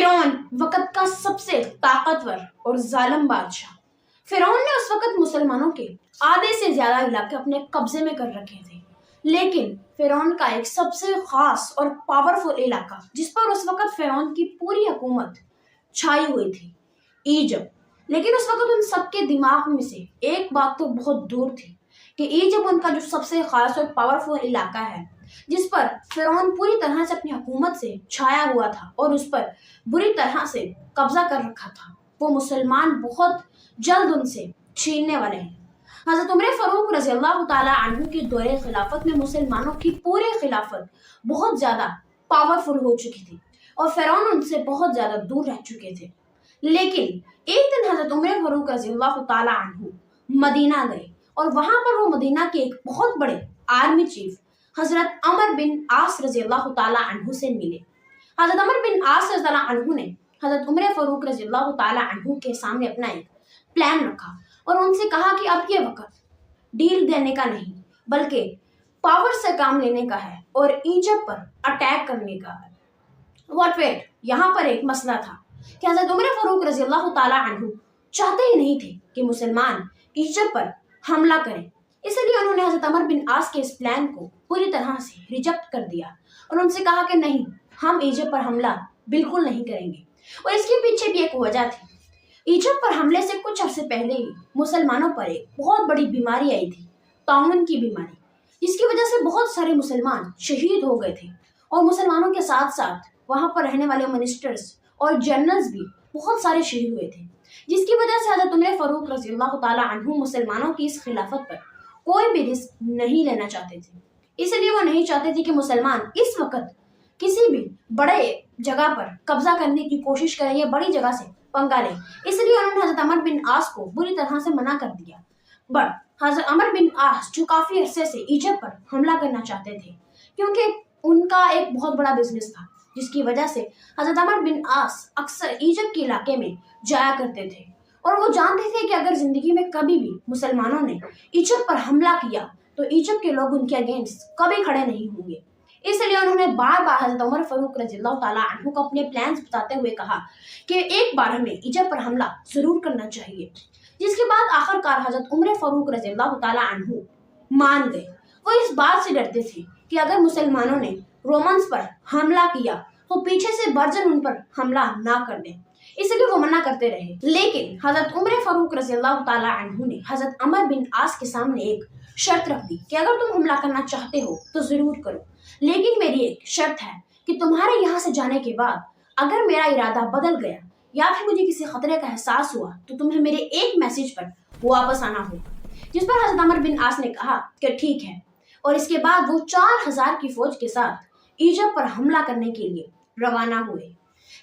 فرعون وقت کا سب سے طاقتور اور ظالم بادشاہ۔ فرعون نے اس وقت مسلمانوں کے آدھے سے زیادہ علاقے اپنے قبضے میں کر رکھے تھے، لیکن فرعون کا ایک سب سے خاص اور پاورفل علاقہ جس پر اس وقت فرعون کی پوری حکومت چھائی ہوئی تھی، ایجپٹ۔ لیکن اس وقت ان سب کے دماغ میں سے ایک بات تو بہت دور تھی کہ ایجپٹ ان کا جو سب سے خاص اور پاورفل علاقہ ہے، جس پر فرعون پوری طرح سے اپنی حکومت سے چھایا ہوا تھا اور اس پر بری طرح سے قبضہ کر رکھا تھا، وہ مسلمان بہت جلد ان سے چھیننے والے ہیں۔ حضرت عمر فاروق رضی اللہ تعالیٰ عنہ کے دور خلافت میں مسلمانوں کی پوری خلافت بہت زیادہ پاورفل ہو چکی تھی اور فرعون ان سے بہت زیادہ دور رہ چکے تھے۔ لیکن ایک دن حضرت عمر فاروق رضی اللہ تعالیٰ عنہ مدینہ گئے اور وہاں پر وہ مدینہ کے ایک بہت بڑے آرمی چیف حضرت عمر بن عاص رضی اللہ تعالیٰ عنہ سے ملے۔ حضرت عمر بن عاص رضی اللہ عنہ نے حضرت عمر فاروق رضی اللہ تعالیٰ عنہ کے سامنے اپنا ایک پلان رکھا اور ان سے کہا کہ اب یہ وقت ڈیل دینے کا نہیں بلکہ پاور سے کام لینے کا ہے اور ایجپٹ پر اٹیک کرنے کا ہے۔ ویٹ یہاں پر ایک مسئلہ تھا کہ حضرت عمر فاروق رضی اللہ تعالیٰ عنہ چاہتے ہی نہیں تھے کہ مسلمان ایجپٹ پر حملہ کریں، اس لیے انہوں نے حضرت عمر بن عاص کے اس پلان کو پوری طرح سے ریجیکٹ کر دیا اور ان سے کہا کہ نہیں، ہم ایجپٹ پر حملہ بالکل نہیں کریں گے۔ اور اس کے پیچھے بھی ایک وجہ تھی۔ ایجپٹ پر حملے سے کچھ عرصے پہلے ہی مسلمانوں پر ایک بہت بڑی بیماری آئی تھی، طاعون کی بیماری، جس کی وجہ سے بہت سارے مسلمان شہید ہو گئے تھے اور مسلمانوں کے ساتھ ساتھ وہاں پر رہنے والے منسٹرز اور جنرلز بھی بہت سارے شہید ہوئے تھے، جس کی وجہ سے حضرت عمر فاروق رضی اللہ تعالیٰ عنہ مسلمانوں کی اس خلافت پر کوئی بھی رسک نہیں لینا چاہتے تھے۔ اس لیے وہ نہیں چاہتے تھے کہ مسلمان اس وقت کسی بھی بڑے جگہ پر قبضہ کرنے کی کوشش کریں یا بڑی جگہ سے پنگا لیں، اس لیے انہوں نے حضرت عمر بن عاص کو بری طرح سے منع کر دیا۔ بٹ حضرت عمر بن عاص جو کافی عرصے سے ایجپٹ پر حملہ کرنا چاہتے تھے، کیونکہ ان کا ایک بہت بڑا بزنس تھا، جس کی وجہ سے حضرت عمر بن عاص اکثر ایجپٹ کے علاقے میں جایا کرتے تھے اور وہ جانتے تھے کہ اگر زندگی میں کبھی بھی مسلمانوں نے ایجپٹ پر حملہ کیا تو ایجپٹ کے لوگ ان کے اگینسٹ کبھی کھڑے نہیں ہوں گے۔ اس لیے انہوں نے بار بار حضرت عمر فاروق رضی اللہ تعالیٰ عنہ کو اپنے پلانز بتاتے ہوئے کہا کہ ایک بار ہمیں ایجپٹ پر حملہ ضرور کرنا چاہیے، جس کے بعد آخر کار حضرت عمر فاروق رضی اللہ تعالیٰ عنہ مان گئے۔ وہ اس بات سے ڈرتے تھے کہ اگر مسلمانوں نے رومنز پر حملہ کیا تو پیچھے سے برجن ان پر حملہ نہ کر دیں، اس لیے وہ منع کرتے رہے۔ لیکن حضرت عمر فاروق رضی اللہ تعالیٰ عنہ نے حضرت عمر بن عاص کے سامنے ایک شرط رکھ دی کہ اگر تم حملہ کرنا چاہتے ہو تو ضرور کرو، لیکن میری ایک شرط ہے کہ تمہارے یہاں سے جانے کے بعد اگر میرا ارادہ بدل گیا یا پھر مجھے کسی خطرے کا احساس ہوا تو تمہیں میرے ایک میسج پر واپس آنا ہوگا۔ جس پر حضرت عمر بن عاص نے کہا کہ ٹھیک ہے، اور اس کے بعد وہ 4000 کی فوج کے ساتھ ایجپٹ پر حملہ کرنے کے لیے روانہ ہوئے۔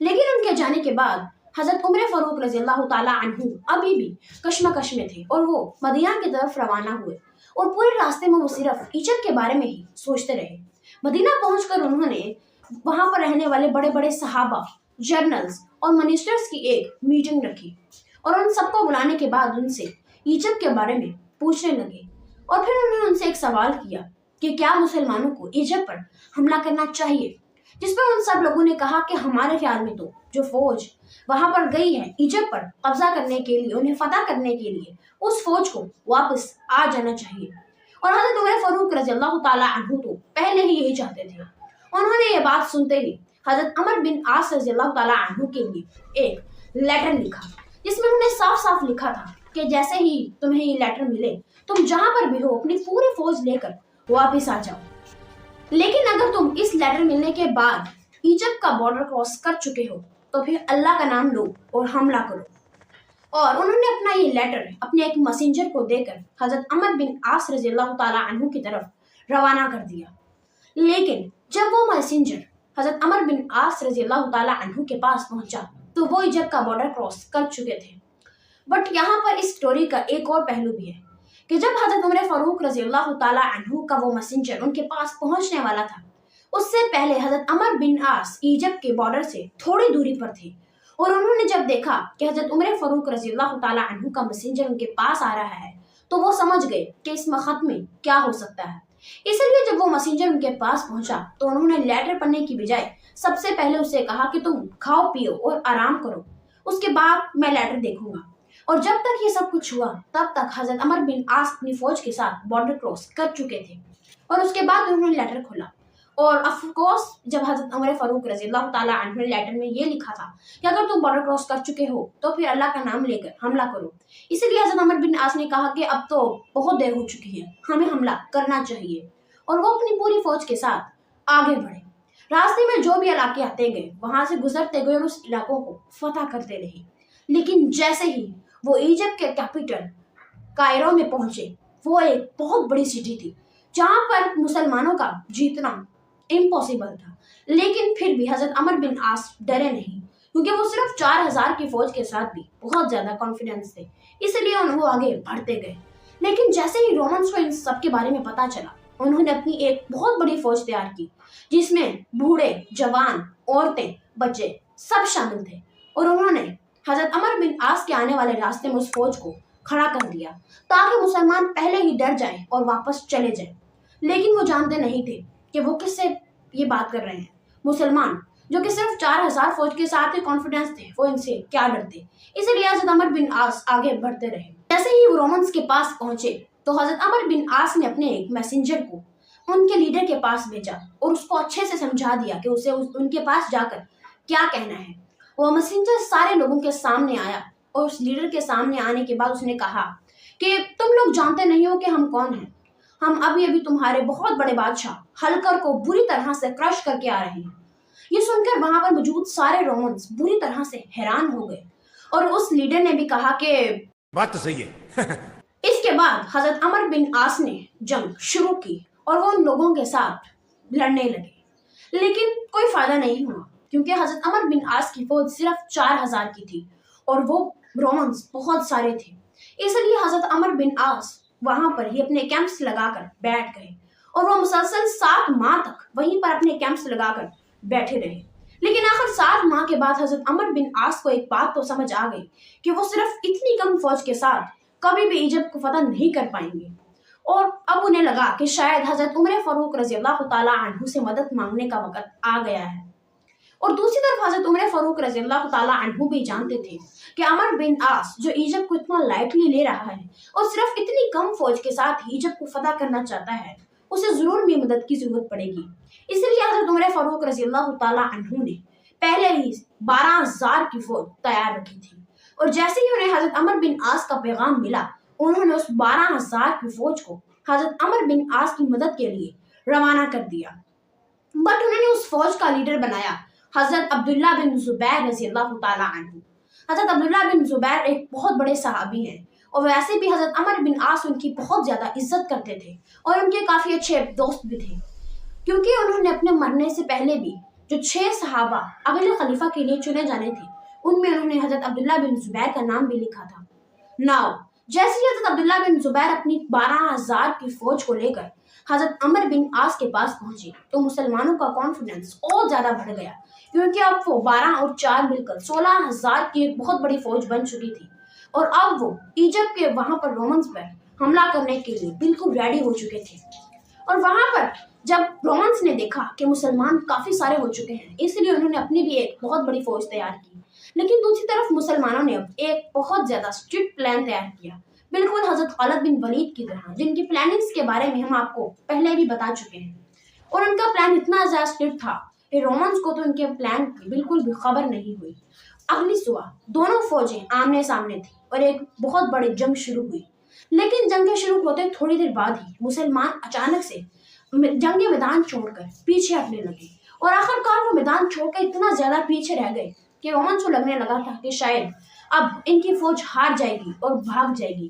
لیکن ان کے جانے کے بعد حضرت عمر فاروق رضی اللہ تعالیٰ عنہ ابھی بھی کشمکش میں تھے اور وہ مدینہ کی طرف روانہ ہوئے اور پورے راستے میں وہ صرف ایجپٹ کے بارے میں ہی سوچتے رہے۔ مدینہ پہنچ کر انہوں نے وہاں پر رہنے والے بڑے بڑے صحابہ، جرنلز اور منسٹرز کی ایک میٹنگ رکھی اور ان سب کو بلانے کے بعد ان سے ایجپٹ کے بارے میں پوچھنے لگے اور پھر انہوں نے ان سے ایک سوال کیا کہ کیا مسلمانوں کو ایجپٹ پر حملہ کرنا چاہیے، جس پر ان سب لوگوں نے کہا کہ ہمارے خیال میں تو جو فوج وہاں پر گئی ہے ایجپٹ پر قبضہ کرنے کے لیے، انہیں فتح کرنے کے لیے، اس فوج کو واپس آ جانا چاہیے۔ اور حضرت عمر فاروق رضی اللہ تعالیٰ عنہ تو پہلے ہی یہی چاہتے تھے۔ انہوں نے یہ بات سنتے ہی حضرت عمر بن عاص رضی اللہ تعالیٰ عنہ کے لیے ایک لیٹر لکھا، جس میں انہوں نے صاف صاف لکھا تھا کہ جیسے ہی تمہیں یہ لیٹر ملے تم جہاں پر بھی ہو اپنی پوری فوج لے کر واپس آ جاؤ، لیکن اگر تم اس لیٹر ملنے کے بعد ایجپٹ کا بارڈر کراس کر چکے ہو تو پھر اللہ کا نام لو اور حملہ کرو۔ اور انہوں نے اپنا یہ لیٹر اپنے ایک میسنجر کو دے کر حضرت عمر بن عاص رضی اللہ تعالیٰ عنہ کی طرف روانہ کر دیا۔ لیکن جب وہ میسنجر حضرت عمر بن عاص رضی اللہ تعالیٰ عنہ کے پاس پہنچا تو وہ ایجپٹ کا بارڈر کراس کر چکے تھے۔ بٹ یہاں پر اس سٹوری کا ایک اور پہلو بھی ہے کہ جب حضرت عمر فاروق رضی اللہ تعالیٰ عنہ کا وہ میسنجر ان کے پاس پہنچنے والا تھا، اس سے پہلے حضرت عمر بن عاص ایجپٹ کے بارڈر سے تھوڑی دوری پر تھے اور انہوں نے جب دیکھا کہ حضرت عمر فاروق رضی اللہ تعالیٰ عنہ کا میسنجر ان کے پاس آ رہا ہے تو وہ سمجھ گئے کہ اس میں خط میں کیا ہو سکتا ہے۔ اس لیے جب وہ میسنجر ان کے پاس پہنچا تو انہوں نے لیٹر پڑھنے کی بجائے سب سے پہلے اسے کہا کہ تم کھاؤ پیو اور آرام کرو، اس کے بعد میں لیٹر دیکھوں گا۔ اور جب تک یہ سب کچھ ہوا تب تک حضرت عمر بن عاص اپنی فوج کے ساتھ بارڈر کراس کر چکے تھے، اور اس کے بعد انہوں نے لیٹر کھولا، اور آف کورس جب حضرت عمر فاروق رضی اللہ تعالیٰ عنہ نے لیٹر میں یہ لکھا تھا کہ اگر تم بارڈر کراس کر چکے ہو تو پھر اللہ کا نام لے کر حملہ کرو، اسی لیے حضرت عمر بن عاص نے کہا کہ اب تو بہت دیر ہو چکی ہے، ہمیں حملہ کرنا چاہیے، اور وہ اپنی پوری فوج کے ساتھ آگے بڑھے۔ راستے میں جو بھی علاقے آتے گئے وہاں سے گزرتے گئے اور اس علاقوں کو فتح کرتے رہے، لیکن جیسے ہی وہ ایجپٹ کے کیپٹل کائرو میں پہنچے، وہ ایک بہت بڑی سٹی تھی جہاں پر مسلمانوں کا جیتنا امپاسبل تھا، لیکن پھر بھی حضرت عمر بن عاص ڈرے نہیں، کیونکہ وہ صرف 4000 کی فوج کے ساتھ بھی بہت زیادہ کانفیڈنس تھے، اس لیے وہ آگے بڑھتے گئے۔ لیکن جیسے ہی رومنس کو ان سب کے بارے میں پتا چلا، انہوں نے اپنی ایک بہت بڑی فوج تیار کی جس میں بوڑھے، جوان، عورتیں، بچے سب شامل تھے، اور انہوں نے حضرت عمر بن عاص کے آنے والے راستے میں اس فوج کو کھڑا کر دیا تاکہ مسلمان پہلے ہی ڈر جائیں اور واپس چلے جائیں۔ لیکن وہ جانتے نہیں تھے کہ وہ کس سے یہ بات کر رہے ہیں۔ مسلمان جو کہ صرف 4000 فوج کے ساتھ ہی کانفیڈنس تھے، وہ ان سے کیا ڈرتے، اسی لیے حضرت عمر بن عاص آگے بڑھتے رہے۔ جیسے ہی وہ رومنس کے پاس پہنچے تو حضرت عمر بن عاص نے اپنے ایک میسنجر کو ان کے لیڈر کے پاس بھیجا اور اس کو اچھے سے سمجھا دیا کہ اسے ان کے پاس جا کر کیا کہنا ہے۔ وہ میسنجر سارے لوگوں کے سامنے آیا اور اس لیڈر کے سامنے آنے کے بعد اس نے کہا کہ تم لوگ جانتے نہیں ہو کہ ہم کون ہیں، ہم ابھی تمہارے بہت بڑے بادشاہ ہلکر کو بری طرح سے کرش کر کے آ رہے ہیں۔ یہ سن کر وہاں پر موجود سارے رومنس بری طرح سے حیران ہو گئے، اور اس لیڈر نے بھی کہا کہ بات تو صحیح ہے۔ اس کے بعد حضرت عمر بن عاص نے جنگ شروع کی اور وہ ان لوگوں کے ساتھ لڑنے لگے، لیکن کوئی فائدہ نہیں ہوا کیونکہ حضرت عمر بن عاص کی فوج صرف 4000 کی تھی اور وہ رومنس بہت سارے تھے، اس لیے حضرت عمر بن عاص وہاں پر ہی اپنے کیمپس لگا کر بیٹھ گئے، اور وہ مسلسل 7 ماہ تک وہیں پر اپنے کیمپس لگا کر بیٹھے رہے۔ لیکن آخر 7 ماہ کے بعد حضرت عمر بن عاص کو ایک بات تو سمجھ آ گئی کہ وہ صرف اتنی کم فوج کے ساتھ کبھی بھی ایجپٹ کو فتح نہیں کر پائیں گے، اور اب انہیں لگا کہ شاید حضرت عمر فاروق رضی اللہ تعالیٰ عنہ سے مدد مانگنے کا وقت آ گیا ہے۔ اور دوسری طرف حضرت عمر فاروق رضی اللہ تعالیٰ عنہ بھی جانتے تھے کہ عمر بن عاص جو ایجپٹ کو اتنا لائٹلی لے رہا ہے اور صرف اتنی کم فوج کے ساتھ ایجپٹ کو فتح کرنا چاہتا ہے، اسے ضرور بھی مدد کی ضرورت پڑے گی، اس لیے حضرت عمر فاروق رضی اللہ تعالیٰ عنہ نے پہلے ہی 12000 کی فوج تیار رکھی تھی، اور جیسے ہی انہیں حضرت عمر بن عاص کا پیغام ملا، انہوں نے اس 12000 کی فوج کو حضرت عمر بن عاص کی مدد کے لیے روانہ کر دیا، بٹ انہوں نے اس فوج کا لیڈر بنایا حضرت عبداللہ بن زبیر رضی اللہ تعالیٰ عنہ۔ حضرت عبداللہ بن زبیر ایک بہت بڑے صحابی ہیں، اور ویسے بھی حضرت عمر بن عاص ان کی بہت زیادہ عزت کرتے تھے اور ان کے کافی اچھے دوست بھی تھے، کیونکہ انہوں نے اپنے مرنے سے پہلے بھی جو 6 صحابہ اگلے خلیفہ کے لیے چنے جانے تھے، ان میں انہوں نے حضرت عبداللہ بن زبیر کا نام بھی لکھا تھا۔ ناؤ جیسے ہی حضرت عبداللہ بن زبیر اپنی 12000 کی فوج کو لے کر حضرت عمر بن عاص کے پاس پہنچے تو مسلمانوں کا کانفیڈنس اور زیادہ بڑھ گیا، کیونکہ اب وہ 12 اور 4 مل کر 16000 کی ایک بہت بڑی فوج بن چکی تھی، اور اب وہ ایجپٹ کے وہاں پر رومنس پر حملہ کرنے کے لیے بالکل ریڈی ہو چکے تھے۔ اور وہاں پر جب رومنس نے دیکھا کہ مسلمان کافی سارے ہو چکے ہیں، اس لیے انہوں نے اپنی بھی ایک بہت بڑی فوج تیار کی، لیکن دوسری طرف مسلمانوں نے اب ایک بہت زیادہ اسٹرکٹ پلان تیار کیا، بالکل حضرت خالد بن ولید کی طرح، جن کی پلاننگز کے بارے میں ہم آپ کو پہلے بھی بتا چکے ہیں، اور ان کا پلان اتنا زیادہ اسٹرکٹ تھا کہ رومنس کو تو ان کے پلان کی بالکل بھی خبر نہیں ہوئی۔ اگلی صبح دونوں فوجیں آمنے سامنے تھیں اور ایک بہت بڑی جنگ شروع ہوئی، لیکن جنگ کے شروع ہوتے تھوڑی دیر بعد ہی مسلمان اچانک سے جنگی میدان چھوڑ کر پیچھے ہٹنے لگے، اور آخر کار وہ میدان چھوڑ کر اتنا زیادہ پیچھے رہ گئے کہ رومنس کو لگنے لگا تھا کہ شاید اب ان کی فوج ہار جائے گی اور بھاگ جائے گی۔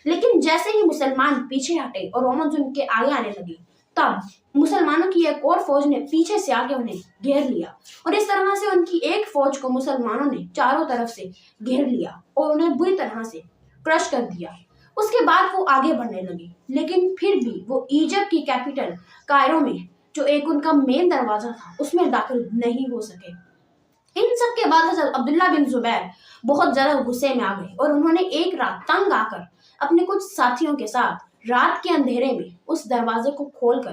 لیکن جیسے ہی مسلمان پیچھے ہٹے اور رومنس ان کے آگے آنے لگے، تب مسلمانوں کی ایک اور فوج نے پیچھے سے آ کے انہیں گھیر لیا، اور اس طرح سے ان کی ایک فوج کو مسلمانوں نے چاروں طرف سے گھیر لیا اور انہیں بری طرح سے کرش کر دیا۔ اس کے بعد وہ آگے بڑھنے لگے، لیکن پھر بھی وہ ایجپٹ کی کیپٹل کائرو میں جو ایک ان کا مین دروازہ تھا اس میں داخل نہیں ہو سکے۔ ان سب کے بعد حضرت عبداللہ بن زبیر بہت زیادہ غصے میں آ گئے، اور انہوں نے ایک رات تنگ آ کر اپنے کچھ ساتھیوں کے ساتھ رات کے اندھیرے میں اس دروازے کو کھول کر